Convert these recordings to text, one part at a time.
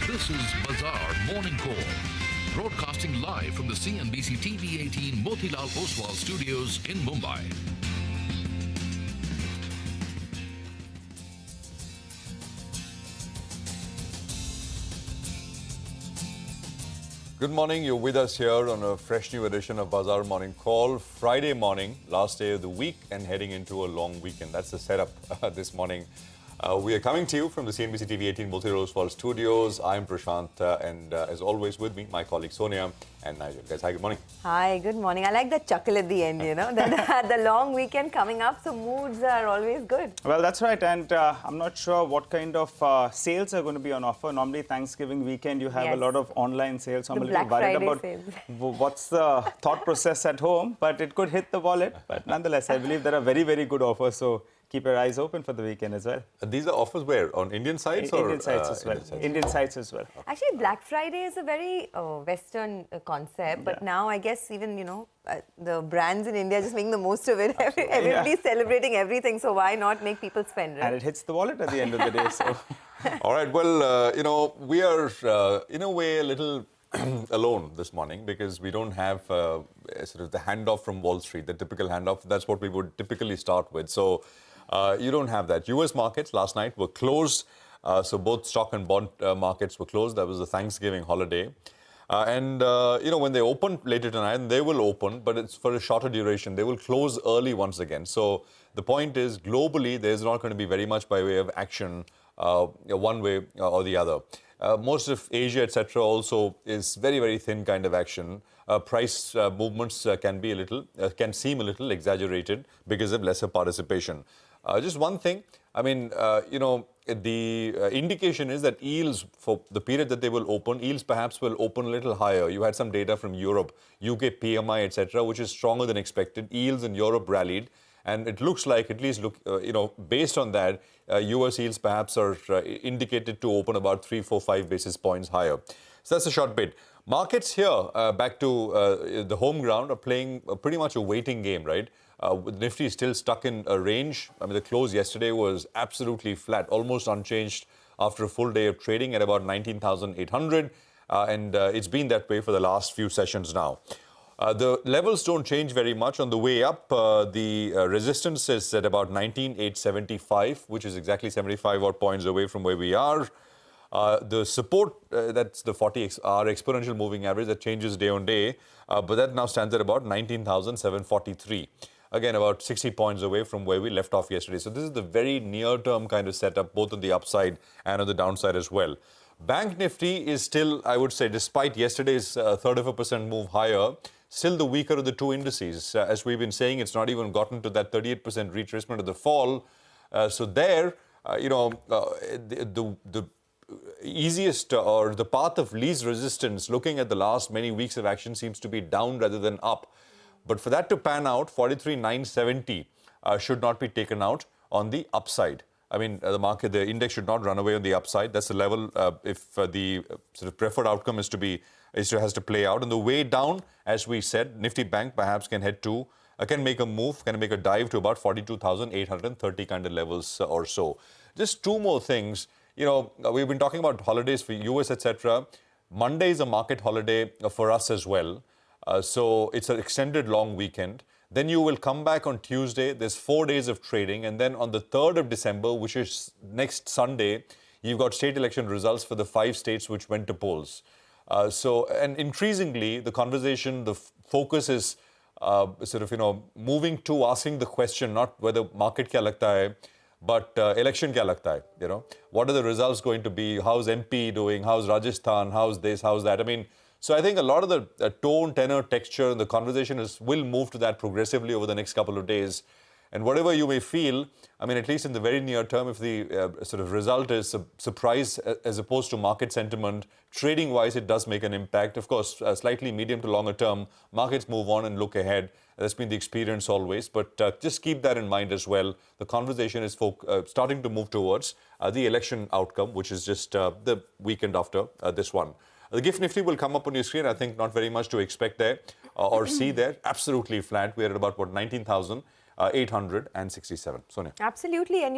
This is Bazaar Morning Call, broadcasting live from the CNBC TV 18 Motilal Oswal studios in Mumbai. Good morning, you're with us here on a fresh new edition of Bazaar Morning Call. Friday morning, last day of the week and heading into a long weekend. That's the setup this morning. We are coming to you from the CNBC TV 18 Motilal Oswal studios. I'm Prashant and as always with me, my colleague Sonia and Nigel. Guys, hi, good morning. Hi, good morning. I like that chuckle at the end, you know, the long weekend coming up, so moods are always good. Well, that's right, and I'm not sure what kind of sales are going to be on offer. Normally, Thanksgiving weekend, you have a lot of online sales. So I'm a little worried about what's the thought process at home, but it could hit the wallet. But nonetheless, I believe there are very, very good offers, so keep your eyes open for the weekend as well. These are offers where? On Indian sites or? Indian sites as well. Indian sites as well. Actually, Black Friday is a very Western concept, but now I guess even, you know, the brands in India are just making the most of it. Everybody's celebrating everything, so why not make people spend, right? And it hits the wallet at the end of the day. So. All right, well, you know, we are in a way a little alone this morning because we don't have sort of the handoff from Wall Street, the typical handoff. That's what we would typically start with. So you don't have that. US markets last night were closed. So both stock and bond markets were closed. That was the Thanksgiving holiday. And, you know, when they open later tonight, they will open, but it's for a shorter duration. They will close early once again. So the point is, globally, there's not going to be very much by way of action one way or the other. Most of Asia, etc., also is very, very thin kind of action. Price movements can seem a little exaggerated because of lesser participation. Just one thing, I mean, you know, the indication is that yields for the period that they will open, yields perhaps will open a little higher. You had some data from Europe, UK PMI, etc., which is stronger than expected. Yields in Europe rallied. And it looks like, at least you know, based on that, US yields perhaps are indicated to open about 3, 4, 5 basis points higher. So that's a short bit. Markets here, back to the home ground, are playing pretty much a waiting game, right? Nifty is still stuck in a range. I mean, the close yesterday was absolutely flat, almost unchanged after a full day of trading at about 19,800. And it's been that way for the last few sessions now. The levels don't change very much. On the way up, the resistance is at about 19,875, which is exactly 75 odd points away from where we are. The support, that's the 40-hour exponential moving average that changes day on day, but that now stands at about 19,743. Again, about 60 points away from where we left off yesterday. So this is the very near-term kind of setup, both on the upside and on the downside as well. Bank Nifty is still, I would say, despite yesterday's third of a percent move higher, still the weaker of the two indices. As we've been saying, it's not even gotten to that 38% retracement of the fall. So there, you know, the easiest or the path of least resistance, looking at the last many weeks of action, seems to be down rather than up. But for that to pan out, 43,970 should not be taken out on the upside. I mean, the index should not run away on the upside. That's the level if the sort of preferred outcome has to play out. On the way down, as we said, Nifty Bank perhaps can head to, can make a move, can make a dive to about 42,830 kind of levels or so. Just two more things. You know, we've been talking about holidays for US, etc. Monday is a market holiday for us as well. So it's an extended long weekend. Then you will come back on Tuesday. There's 4 days of trading. And then on the 3rd of December, which is next Sunday, you've got state election results for the 5 states which went to polls. And increasingly, the conversation, the focus is sort of, you know, moving to asking the question, not whether market kya lagta hai, but election kya lagta hai, you know. What are the results going to be? How's MP doing? How's Rajasthan? How's this? How's that? I mean, so I think a lot of the tone, tenor, texture, and the conversation will move to that progressively over the next couple of days. And whatever you may feel, I mean, at least in the very near term, if the sort of result is a surprise as opposed to market sentiment, trading-wise, it does make an impact. Of course, slightly medium to longer term, markets move on and look ahead. That's been the experience always. But just keep that in mind as well. The conversation is starting to move towards the election outcome, which is just the weekend after this one. The GIFT Nifty will come up on your screen. I think not very much to expect there or see there. Absolutely flat. We're at about, 19,000. 867. Sonia. Absolutely, and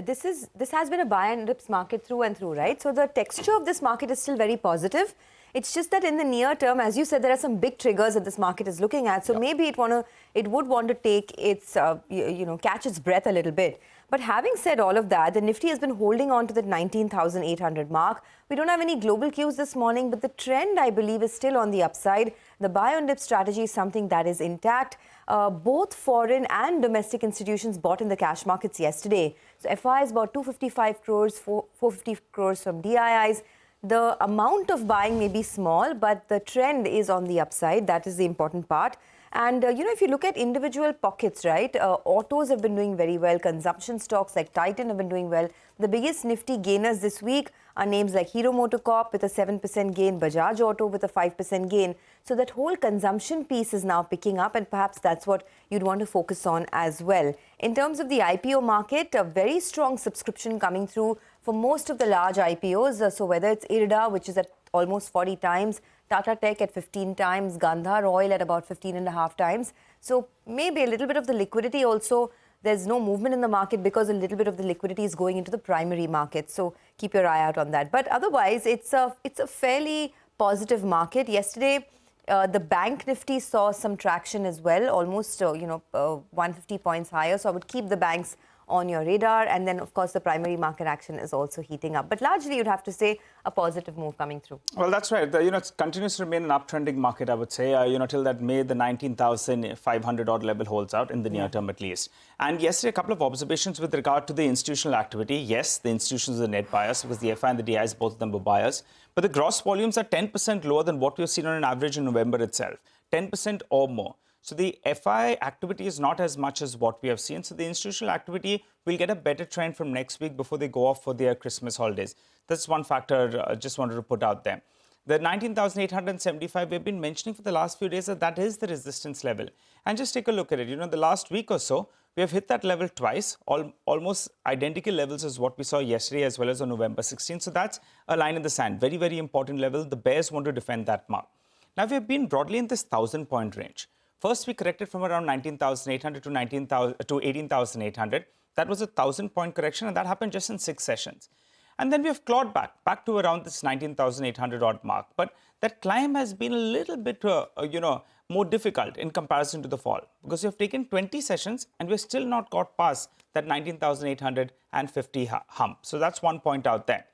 this has been a buy and dips market through and through, right? So the texture of this market is still very positive. It's just that in the near term, as you said, there are some big triggers that this market is looking at. So maybe it would want to take its catch its breath a little bit. But having said all of that, the Nifty has been holding on to the 19,800 mark. We don't have any global cues this morning, but the trend, I believe, is still on the upside. The buy and dip strategy is something that is intact. Both foreign and domestic institutions bought in the cash markets yesterday. So FIs bought 255 crores, 450 crores from DIIs. The amount of buying may be small, but the trend is on the upside. That is the important part. And, if you look at individual pockets, right, autos have been doing very well. Consumption stocks like Titan have been doing well. The biggest Nifty gainers this week are names like Hero MotoCorp with a 7% gain, Bajaj Auto with a 5% gain. So that whole consumption piece is now picking up, and perhaps that's what you'd want to focus on as well. In terms of the IPO market, a very strong subscription coming through for most of the large IPOs. So whether it's IRDA, which is at almost 40 times, Tata Tech at 15 times, Gandhar Oil at about 15.5 times. So maybe a little bit of the liquidity also. There's no movement in the market because a little bit of the liquidity is going into the primary market. So keep your eye out on that. But otherwise, it's a fairly positive market. Yesterday, the bank Nifty saw some traction as well, almost 150 points higher. So I would keep the banks on your radar. And then, of course, the primary market action is also heating up. But largely, you'd have to say a positive move coming through. Well, that's right. It continues to remain an uptrending market, I would say. Till that May, the 19,500 odd level holds out in the near term at least. And yesterday, a couple of observations with regard to the institutional activity. Yes, the institutions are net buyers because the FI and the DIs, both of them were buyers. But the gross volumes are 10% lower than what we've seen on an average in November itself. 10% or more. So the FI activity is not as much as what we have seen. So the institutional activity will get a better trend from next week before they go off for their Christmas holidays. That's one factor I just wanted to put out there. The 19,875 we've been mentioning for the last few days that is the resistance level. And just take a look at it. The last week or so, we have hit that level twice, almost identical levels as what we saw yesterday as well as on November 16th. So that's a line in the sand. Very, very important level. The bears want to defend that mark. Now, we have been broadly in this 1,000-point range. First, we corrected from around 19,800 to 18,800. That was a 1,000-point correction, and that happened just in 6 sessions. And then we have clawed back to around this 19,800 odd mark. But that climb has been a little bit, more difficult in comparison to the fall because we have taken 20 sessions and we've still not got past that 19,850 hump. So that's one point out there.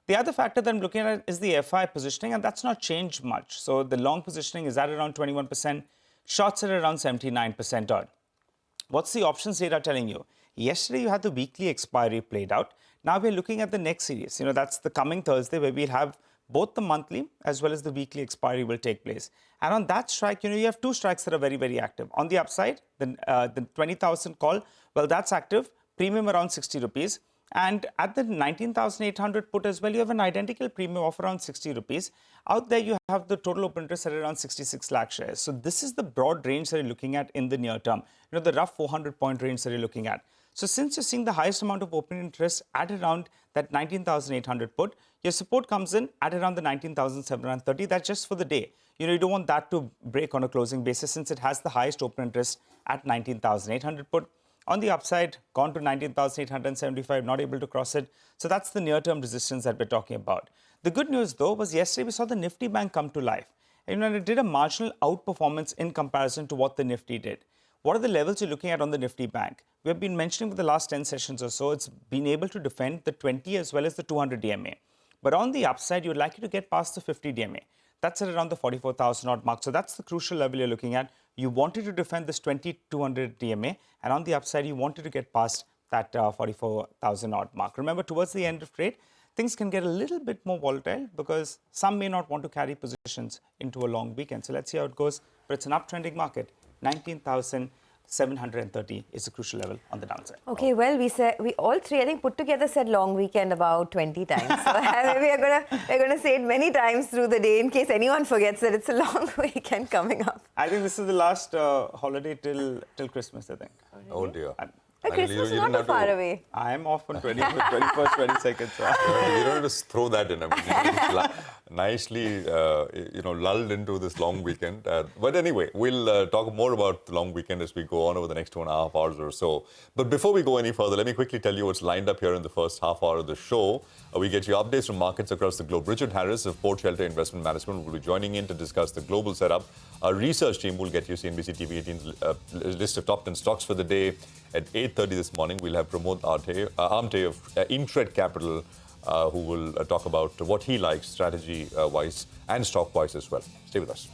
The other factor that I'm looking at is the FI positioning, and that's not changed much. So the long positioning is at around 21%. Shorts are around 79% odd. What's the options data telling you? Yesterday, you had the weekly expiry played out. Now we're looking at the next series. That's the coming Thursday where we'll have both the monthly as well as the weekly expiry will take place. And on that strike, you have 2 strikes that are very, very active. On the upside, the 20,000 call, well, that's active, premium around 60 rupees. And at the 19,800 put as well, you have an identical premium of around 60 rupees. Out there, you have the total open interest at around 66 lakh shares. So this is the broad range that you're looking at in the near term. The rough 400-point range that you're looking at. So since you're seeing the highest amount of open interest at around that 19,800 put, your support comes in at around the 19,730. That's just for the day. You don't want that to break on a closing basis since it has the highest open interest at 19,800 put. On the upside, gone to 19,875, not able to cross it. So that's the near-term resistance that we're talking about. The good news, though, was yesterday we saw the Nifty Bank come to life. And it did a marginal outperformance in comparison to what the Nifty did. What are the levels you're looking at on the Nifty Bank? We have been mentioning for the last 10 sessions or so, it's been able to defend the 20 as well as the 200 DMA. But on the upside, you'd like it to get past the 50 DMA. That's at around the 44,000 odd mark. So that's the crucial level you're looking at. You wanted to defend this 200 DMA, and on the upside, you wanted to get past that 44,000 odd mark. Remember, towards the end of trade, things can get a little bit more volatile because some may not want to carry positions into a long weekend. So let's see how it goes. But it's an uptrending market. 19,730 is the crucial level on the downside. Okay, well, we all three, I think, put together said long weekend about 20 times. So we're gonna say it many times through the day in case anyone forgets that it's a long weekend coming up. I think this is the last holiday till Christmas, I think. Oh dear. But Christmas is not far away. I am off on 21st, 22nd. So. You don't have to throw that in. I mean, nicely, lulled into this long weekend. But anyway, we'll talk more about the long weekend as we go on over the next 2.5 hours or so. But before we go any further, let me quickly tell you what's lined up here in the first half hour of the show. We get you updates from markets across the globe. Richard Harris of Port Shelter Investment Management will be joining in to discuss the global setup. Our research team will get you CNBC TV 18's list of top 10 stocks for the day. At 8:30 this morning, we'll have Pramod Amte of Intred Capital, who will talk about what he likes strategy-wise and stock-wise as well. Stay with us.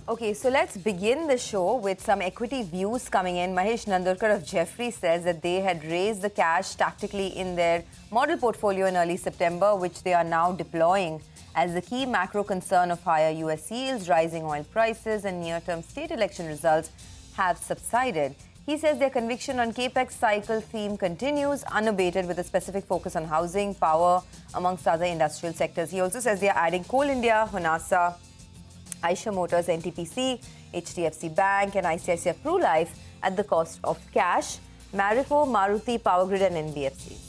Okay, so let's begin the show with some equity views coming in. Mahesh Nandurkar of Jefferies says that they had raised the cash tactically in their model portfolio in early September, which they are now deploying as the key macro concern of higher US yields, rising oil prices and near-term state election results have subsided. He says their conviction on capex cycle theme continues unabated with a specific focus on housing, power, amongst other industrial sectors. He also says they are adding Coal India, Honasa, Eicher Motors, NTPC, HDFC Bank and ICICI Pru Life at the cost of cash, Marico, Maruti, Power Grid and NBFCs.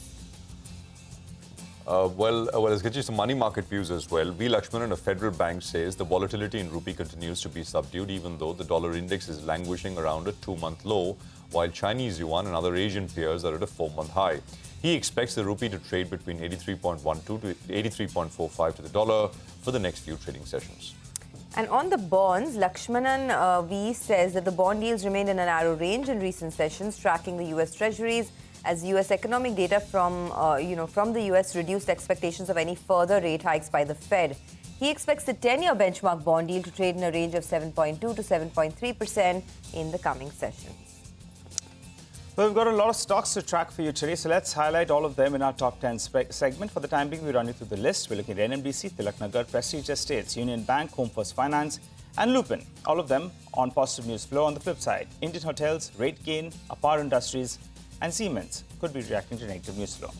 Let's get you some money market views as well. V. Lakshmanan of Federal Bank says the volatility in rupee continues to be subdued, even though the dollar index is languishing around a 2-month low, while Chinese yuan and other Asian peers are at a 4-month high. He expects the rupee to trade between 83.12 to 83.45 to the dollar for the next few trading sessions. And on the bonds, Lakshmanan V says that the bond yields remained in a narrow range in recent sessions, tracking the US Treasuries as US economic data from the US reduced expectations of any further rate hikes by the Fed. He expects the 10-year benchmark bond yield to trade in a range of 7.2 to 7.3% in the coming sessions. So we've got a lot of stocks to track for you today, so let's highlight all of them in our top 10 segment. For the time being, we run you through the list. We're looking at NMDC, Tilaknagar, Prestige Estates, Union Bank, Home First Finance, and Lupin. All of them on positive news flow. On the flip side, Indian Hotels, Rate Gain, Apar Industries, and Siemens could be reacting to negative news flow.